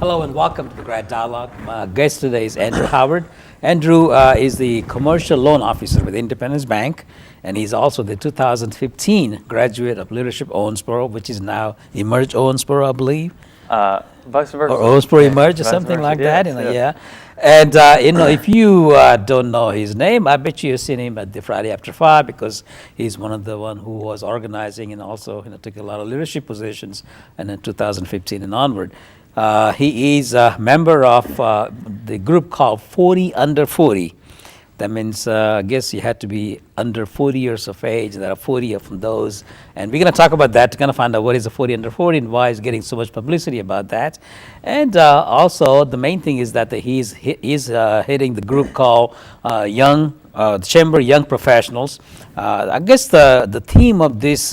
Hello and welcome to the Grad Dialogue. My guest today is Andrew Howard. Andrew is the Commercial Loan Officer with Independence Bank, and he's also the 2015 graduate of Leadership Owensboro, which is now Emerge Owensboro, I believe. Vice versa. Or Owensboro Emerge or Vice something versa, like yes, that. yes. Yeah. And, if you don't know his name, I bet you've seen him at the Friday After 5 because he's one of the one who was organizing and also took a lot of leadership positions and in 2015 and onward. He is a member of the group called 40 Under 40. That means, I guess you had to be under 40 years of age, and there are 40 of those. And we're going to talk about that to kind of find out what is a 40 under 40 and why he's getting so much publicity about that. And also, the main thing is that he's hitting the group called Chamber Young Professionals. I guess the theme of this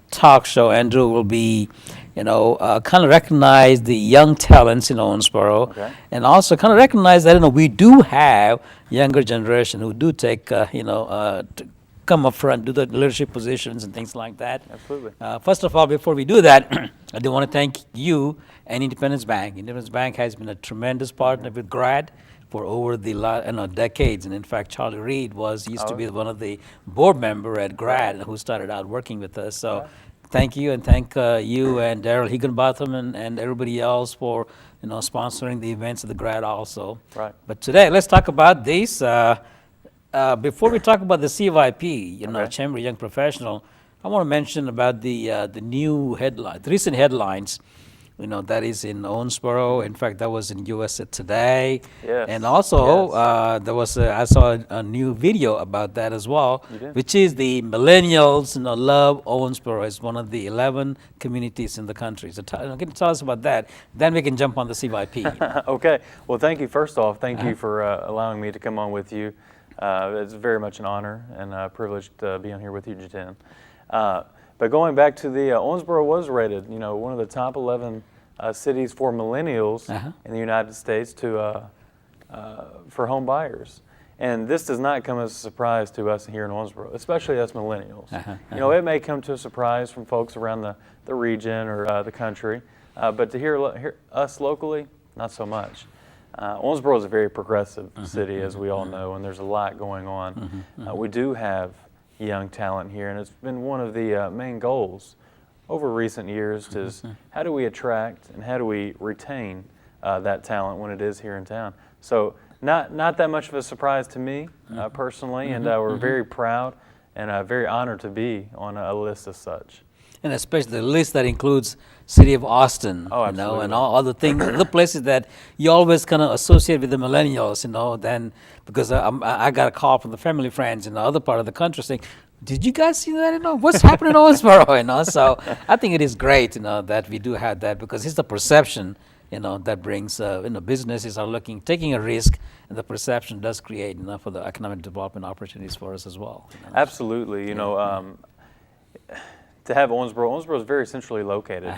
talk show, Andrew, will be kind of recognize the young talents in Owensboro, Okay. and also kind of recognize that we do have younger generation who do take come up front, do the leadership positions and things like that. Absolutely. First of all, before we do that, I do want to thank you and Independence Bank. Independence Bank has been a tremendous partner with Grad for over the decades, and in fact, Charlie Reed used to be one of the board member at Grad who started out working with us. So. Right. Thank you, and thank you and Daryl Higginbotham and everybody else for sponsoring the events of the Grad also. Right. But today, let's talk about this. Before we talk about the CYP, Okay. Chamber Young Professional, I want to mention about the new headline, the recent headlines. That is in Owensboro. In fact, that was in USA Today. Yes. And also, Yes. there was I saw a new video about that as well, You did? which is the millennials love Owensboro. It's one of the 11 communities in the country. So can you tell us about that? Then we can jump on the CYP. Okay. Well, thank you. First off, thank you for allowing me to come on with you. It's very much an honor and a privilege to be on here with you, Jiten. But going back to the Owensboro was rated, one of the top 11 cities for millennials in the United States for home buyers. And this does not come as a surprise to us here in Owensboro, especially us millennials. It may come to a surprise from folks around the region or the country, but to hear us locally, not so much. Owensboro is a very progressive city, as we all know, and there's a lot going on. We do have young talent here, and it's been one of the main goals over recent years is how do we attract and how do we retain that talent when it is here in town. So not that much of a surprise to me personally, and we're very proud and very honored to be on a list as such. And especially the list that includes City of Austin, and all other things, other places that you always kind of associate with the millennials, then because I got a call from the family friends in the other part of the country saying, did you guys see that? What's happening in Owensboro? So I think it is great, that we do have that because it's the perception, that brings, businesses are taking a risk, and the perception does create, for the economic development opportunities for us as well. Absolutely, to have Owensboro is very centrally located.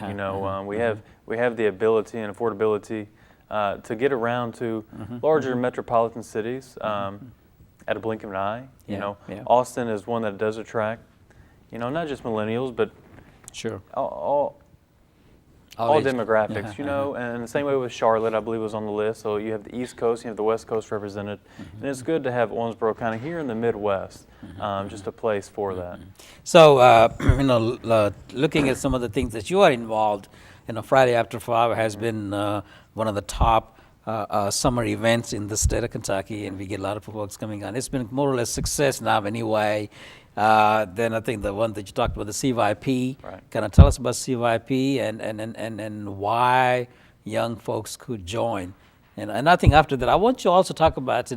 We have the ability and affordability to get around to larger metropolitan cities at a blink of an eye. Austin is one that does attract, not just millennials, but sure all demographics. And the same way with Charlotte, I believe was on the list. So you have the East Coast, you have the West Coast represented, and it's good to have Owensboro kind of here in the Midwest, just a place for that. So, looking at some of the things that you are involved, Friday After 5 has been one of the top summer events in the state of Kentucky, and we get a lot of folks coming on. It's been more or less success now anyway. Then I think the one that you talked about, the CYP, Right. Kind of tell us about CYP and why young folks could join. And I think after that, I want you also to talk about,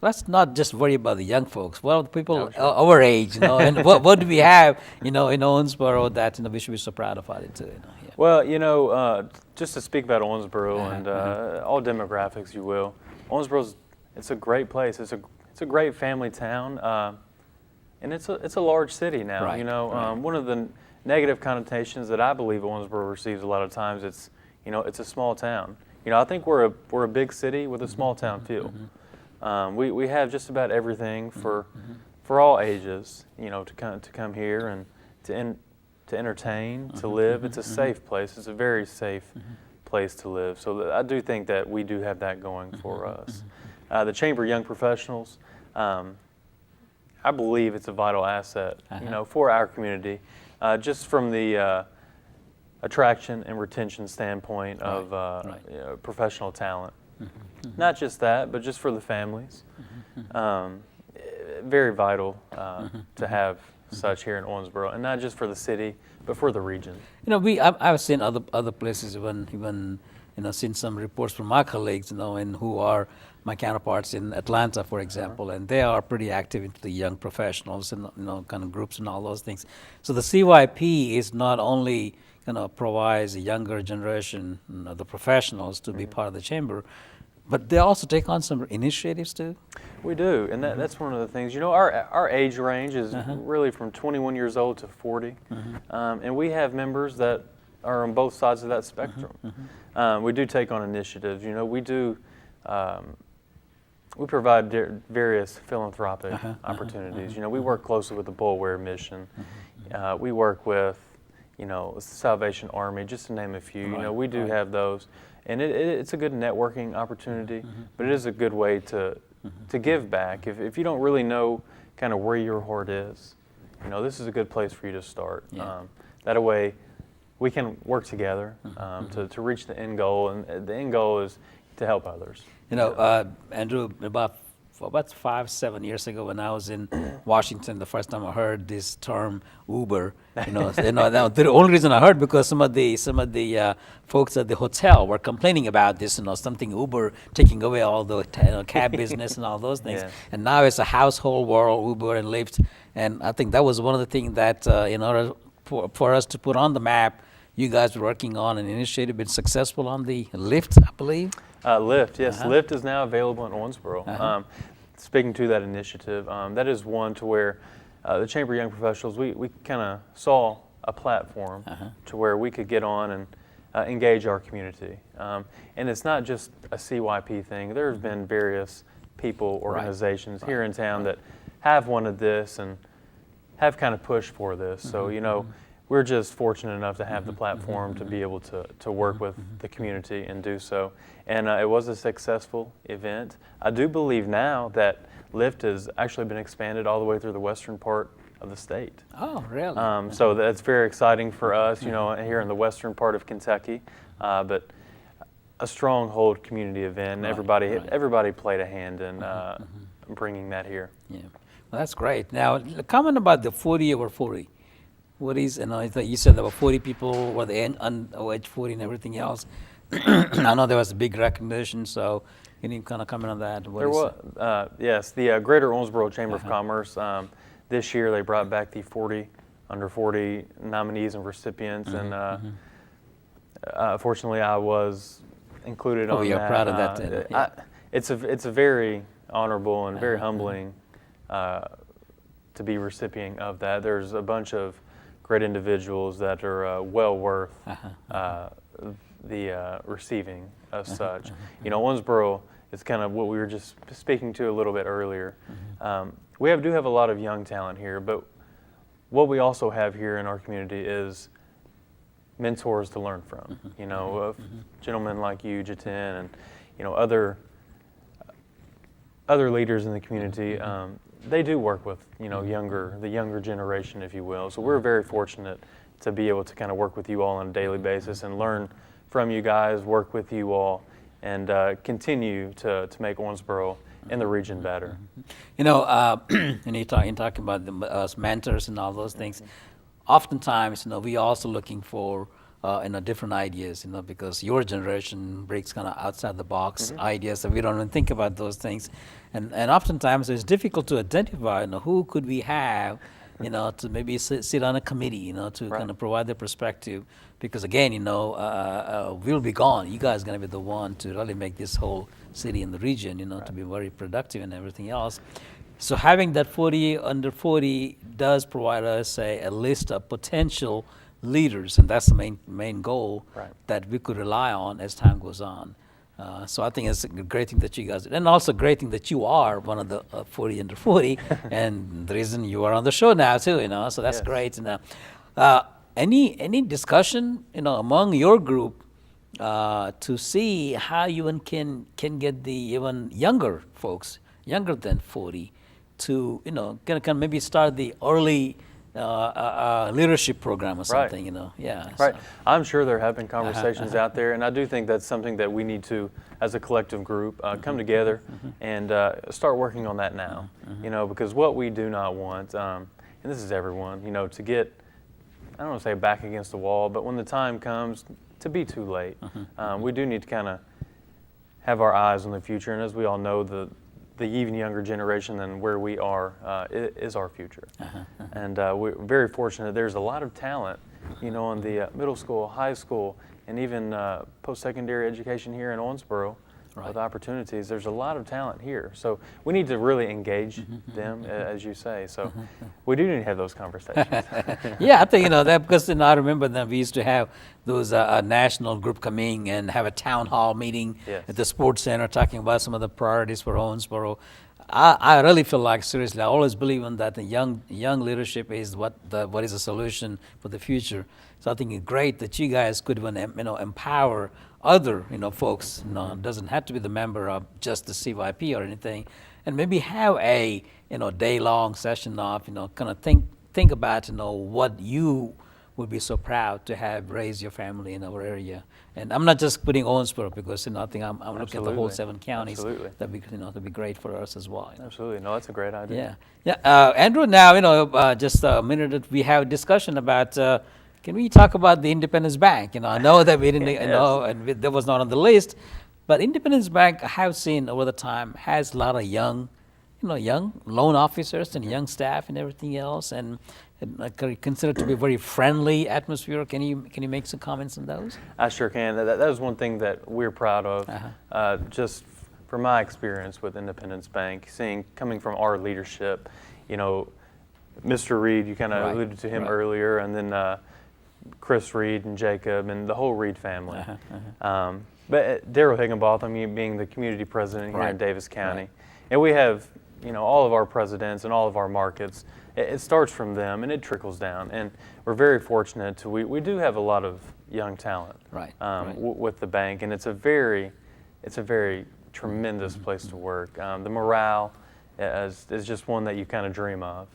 let's not just worry about the young folks. Well, the people our age, and what do we have, in Owensboro that we should be so proud about it too. Yeah. Well, just to speak about Owensboro and all demographics, you will. It's a great place. It's a great family town, and it's a large city now. Right. One of the negative connotations that I believe Owensboro receives a lot of times, it's a small town. I think we're a big city with a small town feel. We have just about everything for all ages, to come here and to entertain, to live. It's a safe place. It's a very safe place to live. So I do think that we do have that going for us. The Chamber of Young Professionals, I believe it's a vital asset, for our community, just from the attraction and retention standpoint of professional talent. Not just that, but just for the families. Very vital to have such here in Owensboro, and not just for the city, but for the region. I've seen other places, even seen some reports from my colleagues, and who are my counterparts in Atlanta, for example, and they are pretty active into the young professionals and kind of groups and all those things. So the CYP is not only provides a younger generation, the professionals to be part of the chamber, but they also take on some initiatives too. We do, and that's one of the things. Our age range is really from 21 years old to 40, and we have members that are on both sides of that spectrum. We do take on initiatives. We do. We provide various philanthropic opportunities. We work closely with the Bulware Mission. We work with, Salvation Army, just to name a few. We do have those, and it's a good networking opportunity. But it is a good way to give back. If you don't really know kind of where your heart is, this is a good place for you to start. That way, we can work together to reach the end goal, and the end goal is to help others. Andrew, about 5-7 years ago, when I was in Washington, the first time I heard this term Uber, the only reason I heard because some of the folks at the hotel were complaining about this, something Uber taking away all the cab business and all those things, and now it's a household world, Uber and Lyft, and I think that was one of the things that in order for us to put on the map, you guys were working on an initiative, been successful on the Lyft, I believe. Lyft, yes. Lyft is now available in Owensboro. Speaking to that initiative, that is one to where the Chamber of Young Professionals, we kind of saw a platform to where we could get on and engage our community. And it's not just a CYP thing. There have been various people, organizations here in town that have wanted this and have kind of pushed for this. So, we're just fortunate enough to have the platform to be able to work with the community and do so. And it was a successful event. I do believe now that Lyft has actually been expanded all the way through the western part of the state. Oh, really? So that's very exciting for us, here in the western part of Kentucky. But a stronghold community event. Everybody played a hand in bringing that here. Yeah, well, that's great. Now, comment about the 40 over 40. What is, you said there were 40 people, were they age 40 and everything else. I know there was a big recognition, so can you kind of comment on that? There was, yes, the Greater Owensboro Chamber of Commerce, this year they brought back the under 40 nominees and recipients, and fortunately I was included on that. You're proud of that. It's a very honorable and very humbling to be recipient of that. There's a bunch of great individuals that are well worth the receiving of such. Owensboro is kind of what we were just speaking to a little bit earlier. We do have a lot of young talent here, but what we also have here in our community is mentors to learn from. Gentlemen like you, Jiten, and other leaders in the community. They do work with the younger generation, if you will. So we're very fortunate to be able to kind of work with you all on a daily basis and learn from you guys, work with you all, and continue to make Owensboro and the region better. And you're talking about us mentors and all those things. Oftentimes, we also looking for different ideas, because your generation breaks kind of outside the box ideas that we don't even think about those things, and oftentimes it's difficult to identify, who could we have, to maybe sit on a committee, to kind of provide the perspective, because again, we'll be gone. You guys are going to be the one to really make this whole city and the region, to be very productive and everything else. So having that 40 under 40 does provide us a list of potential leaders, and that's the main goal that we could rely on as time goes on. So I think it's a great thing that you guys did, and also a great thing that you are one of the 40 under 40, and the reason you are on the show now too, so that's great. And any discussion, among your group to see how you can get the even younger folks, younger than 40, to kind of maybe start the early leadership program or Right. something. Yeah. Right. So. I'm sure there have been conversations out there, and I do think that's something that we need to, as a collective group, come together and start working on that now. Because what we do not want, and this is everyone, to get, I don't want to say back against the wall, but when the time comes to be too late, we do need to kind of have our eyes on the future. And as we all know, the even younger generation than where we are is our future. And we're very fortunate. There's a lot of talent, in the middle school, high school, and even post-secondary education here in Owensboro. With opportunities. There's a lot of talent here. So we need to really engage them, as you say. So we do need to have those conversations. Yeah, I think that because I remember that we used to have those national group coming and have a town hall meeting at the sports center talking about some of the priorities for Owensboro. I really feel like, seriously, I always believe in that the young leadership is what is the solution for the future. So I think it's great that you guys could even empower other folks. Doesn't have to be the member of just the CYP or anything, and maybe have a day-long session of kind of think about what you would be so proud to have raised your family in our area. And I'm not just putting Owensboro because I think I'm looking at the whole 7 counties. Absolutely. That'd be great for us as well. Absolutely. No, that's a great idea. Yeah. Andrew, now just a minute that we have a discussion about. Can we talk about the Independence Bank? I know that we didn't, and that was not on the list, but Independence Bank, I have seen over the time, has a lot of young loan officers and young staff and everything else, and considered to be a very friendly atmosphere. Can you make some comments on those? I sure can. That is one thing that we're proud of. Just from my experience with Independence Bank, coming from our leadership, Mr. Reed, you kind of alluded to him earlier, and then Chris Reed and Jacob and the whole Reed family. But Daryl Higginbotham being the community president here in Davis County. And we have, all of our presidents and all of our markets. It starts from them and it trickles down. And we're very fortunate we do have a lot of young talent with the bank, and it's a very tremendous place to work. The morale is just one that you kind of dream of.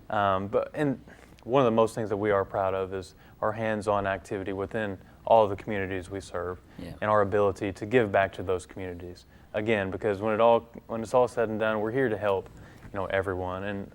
And one of the most things that we are proud of is our hands-on activity within all of the communities we serve, and our ability to give back to those communities. Again, because when it's all said and done, we're here to help, everyone, and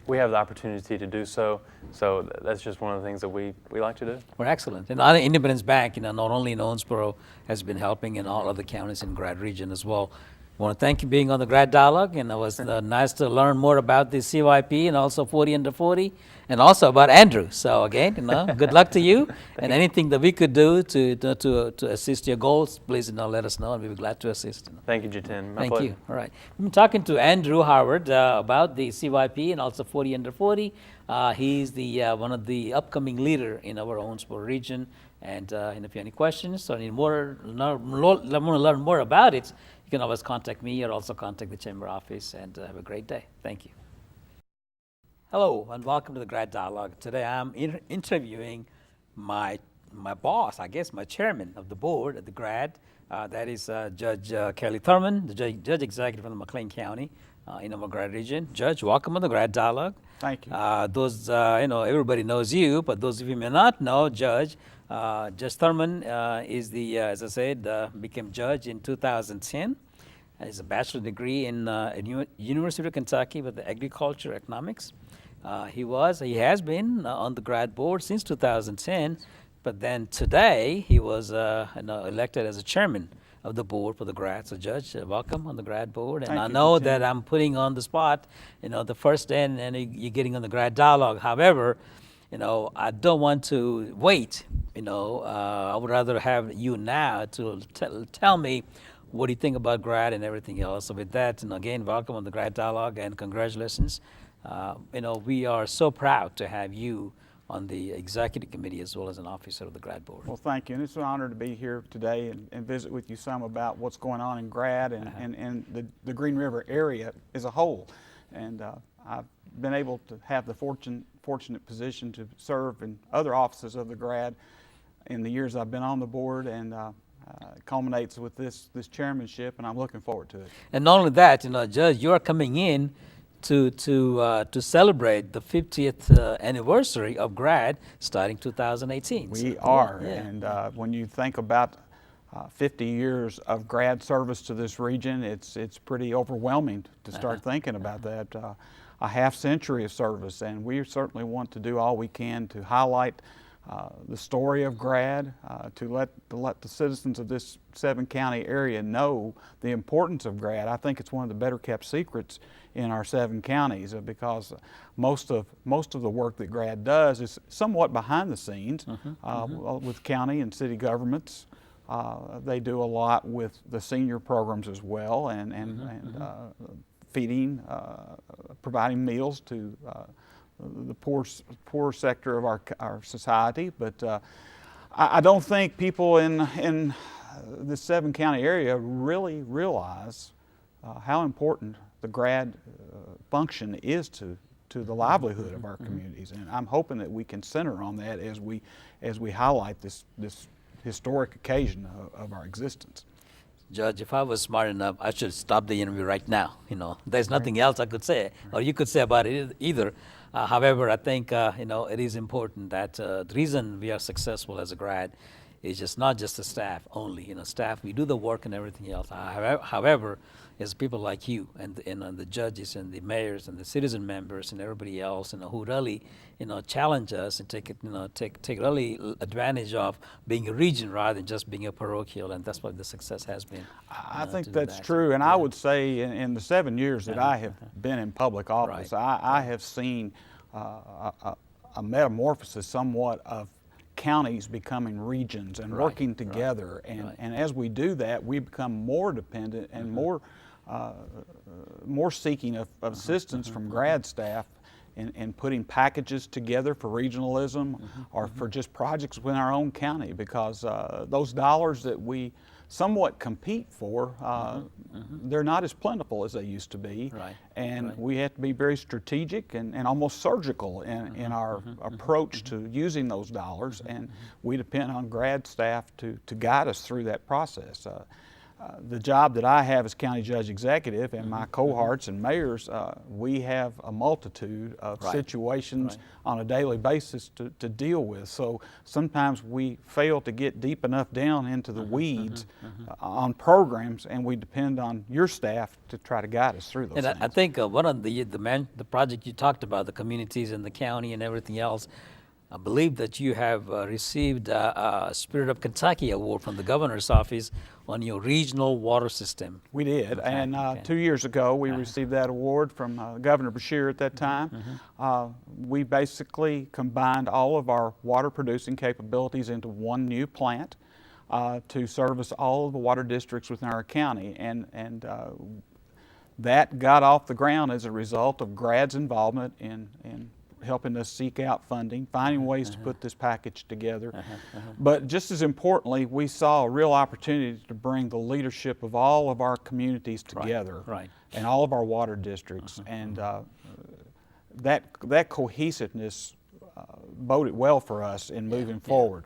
we have the opportunity to do so. So that's just one of the things that we like to do. We're excellent. And Independence Bank, not only in Owensboro, has been helping in all other counties in Grad region as well. I want to thank you for being on the Grad Dialogue, and it was nice to learn more about the CYP and also 40 under 40, and also about Andrew. So again, good luck to you, and anything that we could do to assist your goals, please let us know, and we'll be glad to assist. Thank you, Jiten. Thank you. All right. I'm talking to Andrew Howard about the CYP and also 40 under 40. He's the one of the upcoming leader in our Owensboro region, and if you have any questions or need more, want to learn more about it, you can always contact me or also contact the chamber office, and have a great day. Thank you. Hello and welcome to the Grad Dialogue. Today I'm interviewing my boss, I guess my chairman of the board at the Grad. That is Judge Kelly Thurman, the judge executive from the McLean County in our Grad region. Judge, welcome on the Grad Dialogue. Thank you. Everybody knows you, but those of you who may not know, Judge Thurman is as I said, became judge in 2010. He has a bachelor's degree in University of Kentucky with the agriculture economics. He has been on the Grad board since 2010, but then today he was elected as a chairman of the board for the Grad. So Judge, welcome on the Grad board. And I know that I'm putting on the spot, the first day, and you're getting on the Grad Dialogue. However, I don't want to wait. I would rather have you now to tell me what do you think about Grad and everything else. So with that, and again, welcome on the Grad Dialogue and congratulations. We are so proud to have you on the executive committee as well as an officer of the Grad board. Well, thank you. And it's an honor to be here today and visit with you some about what's going on in Grad and the Green River area as a whole. And I've been able to have the fortunate position to serve in other offices of the Grad in the years I've been on the board, and culminates with this chairmanship, and I'm looking forward to it. And not only that, Judge, you are coming in to celebrate the 50th anniversary of GRAD starting 2018. We So, are, yeah. and when you think about 50 years of GRAD service to this region, it's pretty overwhelming to start thinking about that. A half century of service, and we certainly want to do all we can to highlight the story of GRAD, to let the citizens of this 7-county area know the importance of GRAD. I think it's one of the better kept secrets in our 7 counties because most of the work that GRAD does is somewhat behind the scenes with county and city governments. They do a lot with the senior programs as well, and feeding, providing meals to the poor sector of our society. But I don't think people in the 7-county area really realize how important the GRAD function is to the livelihood of our communities, and I'm hoping that we can center on that as we highlight this historic occasion of our existence. Judge, if I was smart enough, I should stop the interview right now. There's nothing else I could say, or you could say about it either. However, I think it is important that the reason we are successful as a GRAD is just not just the staff only. Staff, we do the work and everything else. However, it's people like you and the judges and the mayors and the citizen members and everybody else, who really, challenge us and take really advantage of being a region rather than just being a parochial, and that's what the success has been. I think that's true, and I would say in the 7 years that I have been in public office, I have seen a metamorphosis somewhat of counties becoming regions and working together, and as we do that, we become more dependent and more seeking of assistance from GRAD staff in putting packages together for regionalism or for just projects within our own county, because those dollars that we somewhat compete for, they're not as plentiful as they used to be, and we have to be very strategic and almost surgical in our approach to using those dollars, and we depend on GRAD staff to guide us through that process. The job that I have as county judge executive and my cohorts and mayors, we have a multitude of situations on a daily basis to deal with. So sometimes we fail to get deep enough down into the weeds on programs, and we depend on your staff to try to guide us through those things. I think one of the project you talked about, the communities and the county and everything else, I believe that you have received a Spirit of Kentucky Award from the governor's office on your regional water system. We did, and 2 years ago we received that award from Governor Beshear at that time. We basically combined all of our water producing capabilities into one new plant to service all of the water districts within our county, and that got off the ground as a result of GRAD's involvement in helping us seek out funding, finding ways to put this package together. But just as importantly, we saw a real opportunity to bring the leadership of all of our communities together and all of our water districts. And that cohesiveness boded well for us in moving forward.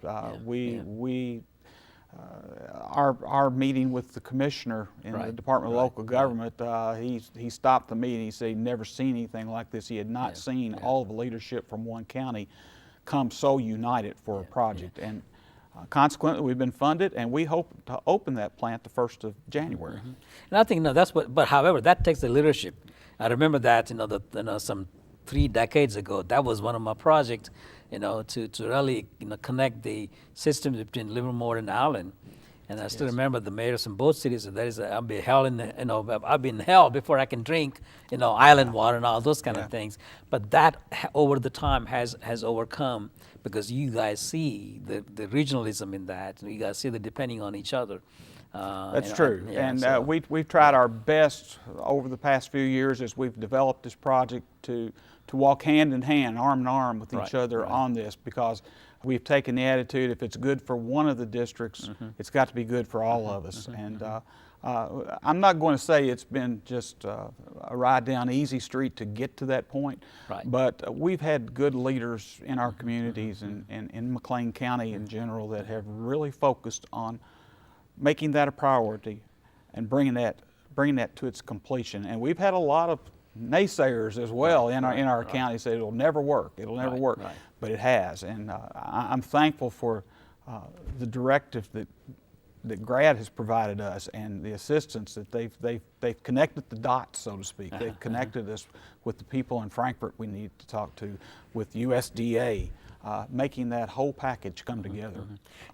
Our meeting with the commissioner in the Department of Local Government, he stopped the meeting. He said he'd never seen anything like this. He had not seen all of the leadership from one county come so united for a project. And consequently, we've been funded, and we hope to open that plant the 1st of January. And I think that's what. But however, that takes the leadership. I remember that some 3 decades ago, that was one of my projects. To really connect the systems between Livermore and Allen, and I still remember the mayors in both cities said I'll be hell in I'll be in hell before I can drink island water and all those kind of things. But that over the time has overcome, because you guys see the regionalism in that. You guys see the depending on each other. That's true, and we've tried our best over the past few years as we've developed this project to walk hand in hand, arm in arm with each other on this, because we've taken the attitude, if it's good for one of the districts, it's got to be good for all of us. And I'm not going to say it's been just a ride down easy street to get to that point, but we've had good leaders in our communities and in McLean County in general that have really focused on making that a priority and bringing that to its completion. And we've had a lot of naysayers as well in our county say it'll never work, it'll never work, but it has. And I'm thankful for the directive that GRAD has provided us and the assistance that they've connected the dots, so to speak. They've connected us with the people in Frankfurt we need to talk to, with USDA, making that whole package come together.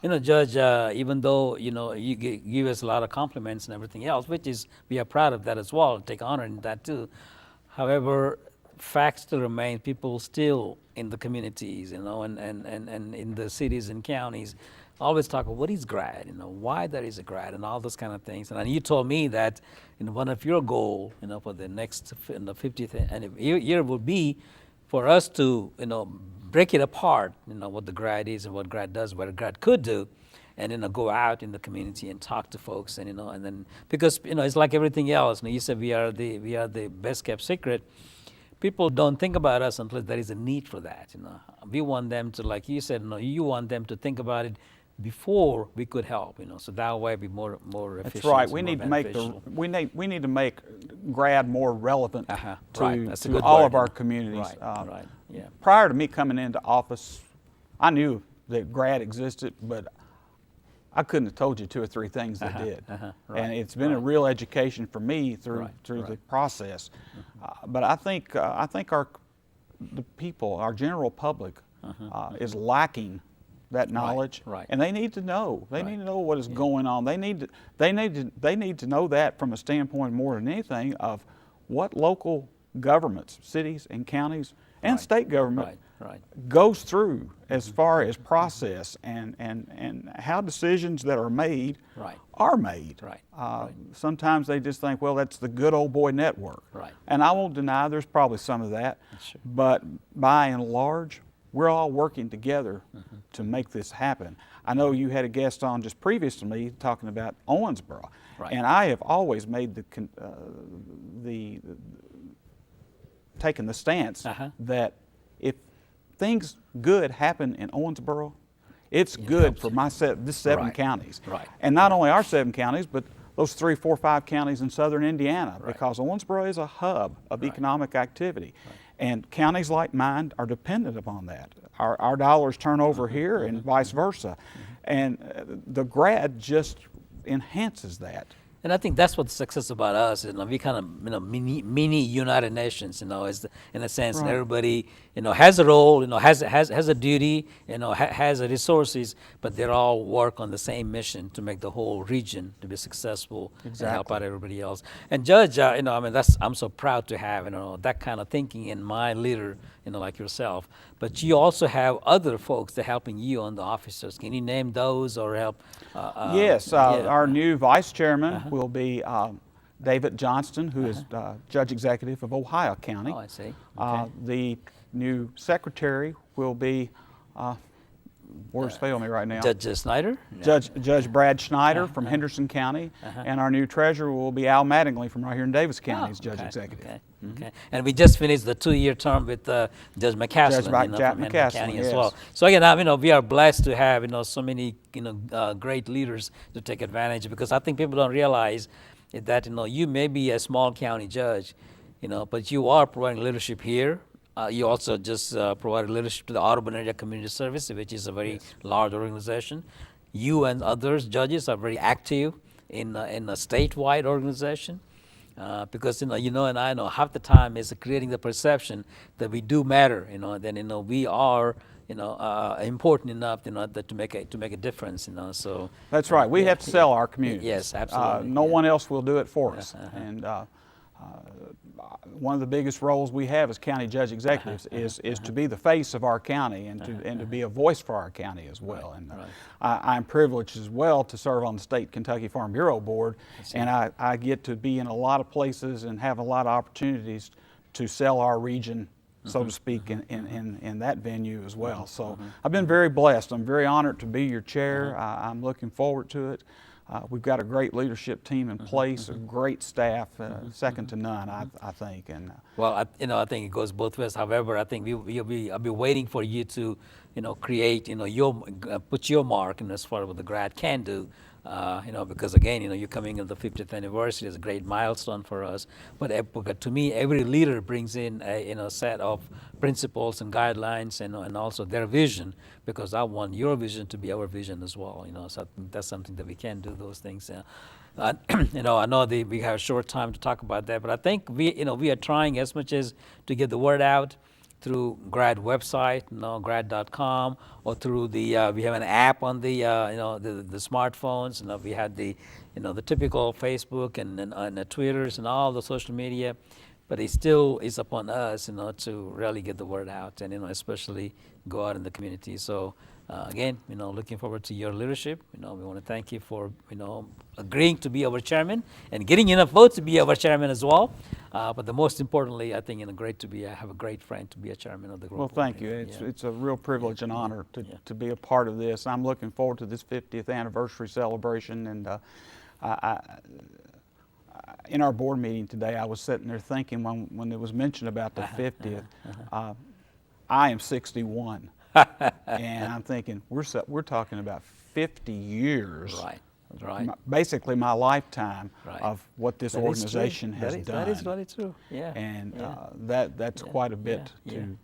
You know, Judge, even though, you know, you give us a lot of compliments and everything else, which is, we are proud of that as well, take honor in that too. However, facts still remain, people still in the communities, you know, and in the cities and counties, always talk about what is GRAD, you know, why there is a GRAD and all those kind of things. And you told me that, you know, one of your goal, you know, for the next, in the 50th year will be for us to, you know, break it apart, you know, what the GRAD is and what GRAD does, what a GRAD could do, and you know, go out in the community and talk to folks, and you know, and then because you know, it's like everything else. You know, you said we are the best kept secret. People don't think about us until there is a need for that. You know, we want them to, like you said, you know, you want them to think about it before we could help. You know, so that way be more efficient. That's right. We need to make we need to make GRAD more relevant to all of our communities. Right. Yeah. Prior to me coming into office, I knew that GRAD existed, but I couldn't have told you 2 or 3 things they did. And it's been a real education for me through the process. But I think the people, our general public, is lacking that knowledge, and they need to know. They need to know what is going on. They need to know that from a standpoint more than anything of what local governments, cities and counties and state government goes through as far as process and how decisions that are made are made. Sometimes they just think, well, that's the good old boy network. And I won't deny there's probably some of that, but by and large, we're all working together to make this happen. I know you had a guest on just previous to me talking about Owensboro, and I have always made taken the stance that if things good happen in Owensboro, it's good for this 7 counties. And not only our 7 counties, but those 3, 4, 5 counties in southern Indiana, because Owensboro is a hub of economic activity. And counties like mine are dependent upon that. Our dollars turn over here and vice versa. And the GRAD just enhances that. And I think that's what the success about us is. You know, we kind of, you know, mini United Nations. You know, in a sense, and everybody, you know, has a role. You know, has a duty. You know, has the resources, but they all work on the same mission to make the whole region to be successful and help out everybody else. And Judge, you know, I mean, I'm so proud to have, you know, that kind of thinking in my leader, you know, like yourself. But you also have other folks that are helping you on the officers. Can you name those or help? Yes, our new vice chairman will be David Johnston, who is Judge Executive of Ohio County. Oh, I see. The new secretary will be, words fail me right now. Judge Snyder? Judge Brad Schneider from Henderson County, and our new treasurer will be Al Mattingly from right here in Davis County as Judge Executive. And we just finished the 2-year term with Judge McCaslin, Judge from McCaslin, Henderson County as well. So again, you know, we are blessed to have, you know, so many, you know, great leaders to take advantage, because I think people don't realize that, you know, you may be a small county judge, you know, but you are providing leadership here. You also just provided leadership to the Audubon Area Community Service, which is a very large organization. You and others judges are very active in a statewide organization. Because you know, and I know half the time is creating the perception that we do matter, you know, then, you know, we are, you know, important enough, you know, that to make a difference, you know. So that's right. We have to sell our community. Yes, absolutely. No one else will do it for us. And one of the biggest roles we have as county judge executives is to be the face of our county and to be a voice for our county as well. And I'm privileged as well to serve on the State Kentucky Farm Bureau Board, and I get to be in a lot of places and have a lot of opportunities to sell our region, so to speak, in that venue as well. So I've been very blessed. I'm very honored to be your chair. I'm looking forward to it. We've got a great leadership team in place, a great staff, second to none, I think. And well, you know, I think it goes both ways. However, I think I'll be waiting for you to, you know, create, you know, put your mark, and as far as what the GRAD can do, Because again, you're coming in the 50th anniversary is a great milestone for us. But to me, every leader brings in a set of principles and guidelines, and also their vision, because I want your vision to be our vision as well. So I think that's something that we can do those things. I know we have a short time to talk about that, but I think we are trying as much as to get the word out through grad website, grad.com, or through we have an app on the the smartphones. We had the typical Facebook and the Twitters and all the social media, but it still is upon us to really get the word out, and especially go out in the community. So again, looking forward to your leadership. We want to thank you for agreeing to be our chairman and getting enough votes to be our chairman as well. But the most importantly, I think great to have a great friend to be a chairman of the group. Well, thank you. It's a real privilege and honor to be a part of this. I'm looking forward to this 50th anniversary celebration. And in our board meeting today, I was sitting there thinking when it was mentioned about the 50th, I am 61, and I'm thinking we're talking about 50 years. Right. Basically, my lifetime Right. of what this organization has done. That is really true. Yeah. And that's quite a bit to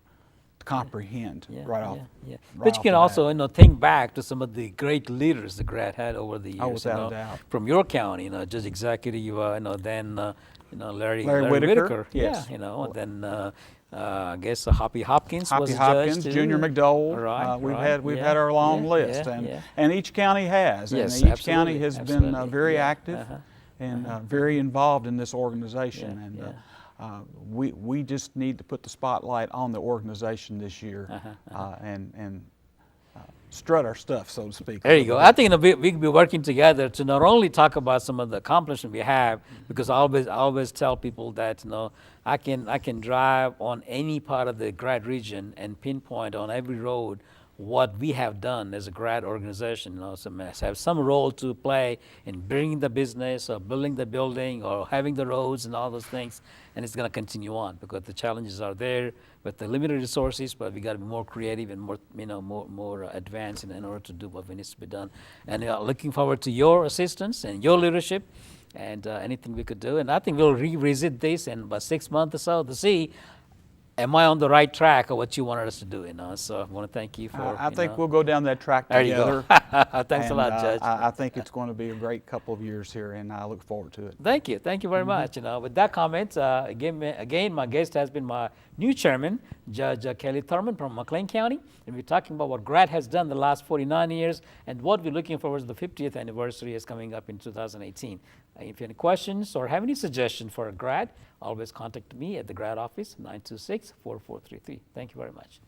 comprehend right off. Yeah. Right But you off can the also bat. think back to some of the great leaders the grad had over the years. Oh, without a doubt. From your county, Judge Executive, then Larry Whitaker, yeah, yes. and then I guess Hoppy Hopkins was Hoppy a Hopkins, judge too. Junior McDowell. Right, We've had our long list, and each county has, Yes, and each county absolutely, has been absolutely. very Yeah. active and very involved in this organization. We just need to put the spotlight on the organization this year and strut our stuff, so to speak. There you go. I think we could be working together to not only talk about some of the accomplishments we have, because I always tell people that I can drive on any part of the grad region and pinpoint on every road what we have done as a grad organization. Have some role to play in bringing the business or building the building or having the roads and all those things, and it's going to continue on because the challenges are there with the limited resources, but we got to be more creative and more advanced in order to do what needs to be done. And looking forward to your assistance and your leadership and anything we could do. And I think we'll revisit this in about 6 months or so to see, am I on the right track of what you wanted us to do? So I want to thank you for. I think we'll go down that track there together. You go. Thanks a lot, Judge. I think it's going to be a great couple of years here, and I look forward to it. Thank you very much. With that comment, again, my guest has been my new chairman, Judge Kelly Thurman from McLean County, and we're talking about what grad has done the last 49 years and what we're looking forward to the 50th anniversary is coming up in 2018. If you have any questions or have any suggestions for a grad, always contact me at the grad office, 926-4433. Thank you very much.